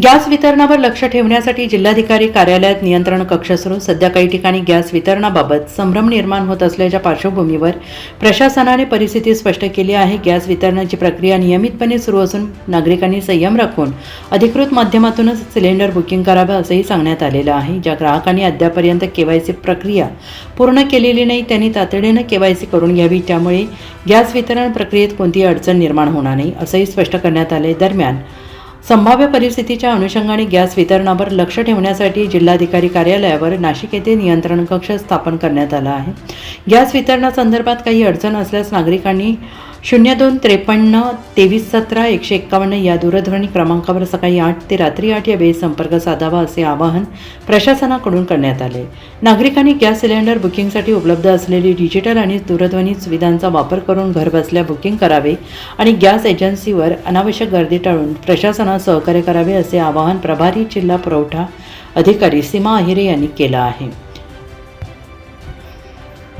Gas वितरणावर लक्ष ठेवण्यासाठी जिल्हाधिकारी कार्यालयात नियंत्रण कक्ष सुरू. सध्या काही ठिकाणी गॅस वितरणाबाबत संभ्रम निर्माण होत असल्याच्या पार्श्वभूमीवर प्रशासनाने परिस्थिती स्पष्ट केली आहे. गॅस वितरणाची प्रक्रिया नियमितपणे सुरू असून नागरिकांनी संयम राखून अधिकृत माध्यमातूनच सिलेंडर बुकिंग करावं असंही सांगण्यात आलेलं आहे. ज्या ग्राहकांनी अद्यापर्यंत केवायसी प्रक्रिया पूर्ण केलेली नाही त्यांनी तातडीनं केवायसी करून घ्यावी. त्यामुळे गॅस वितरण प्रक्रियेत कोणतीही अडचण निर्माण होणार नाही असंही स्पष्ट करण्यात आले. दरम्यान संभाव्य परिस्थितीच्या अनुषंगाने गॅस वितरणावर लक्ष ठेवण्यासाठी जिल्हाधिकारी कार्यालयावर नाशिक येथे नियंत्रण कक्ष स्थापन करण्यात आला आहे. गॅस वितरणासंदर्भात काही अडचण असल्यास नागरिकांनी 02-53 2317 151 या दूरध्वनी क्रमांकावर सकाळी 8 ते रात्री 8 या वेळी संपर्क साधावा असे आवाहन प्रशासनाकडून करण्यात आले. नागरिकांनी गॅस सिलेंडर बुकिंगसाठी उपलब्ध असलेली डिजिटल आणि दूरध्वनी सुविधांचा वापर करून घरबसल्या बुकिंग करावे आणि गॅस एजन्सीवर अनावश्यक गर्दी टाळून प्रशासनास सहकार्य करावे असे आवाहन प्रभारी जिल्हा पुरवठा अधिकारी सीमा अहिरे यांनी केलं आहे.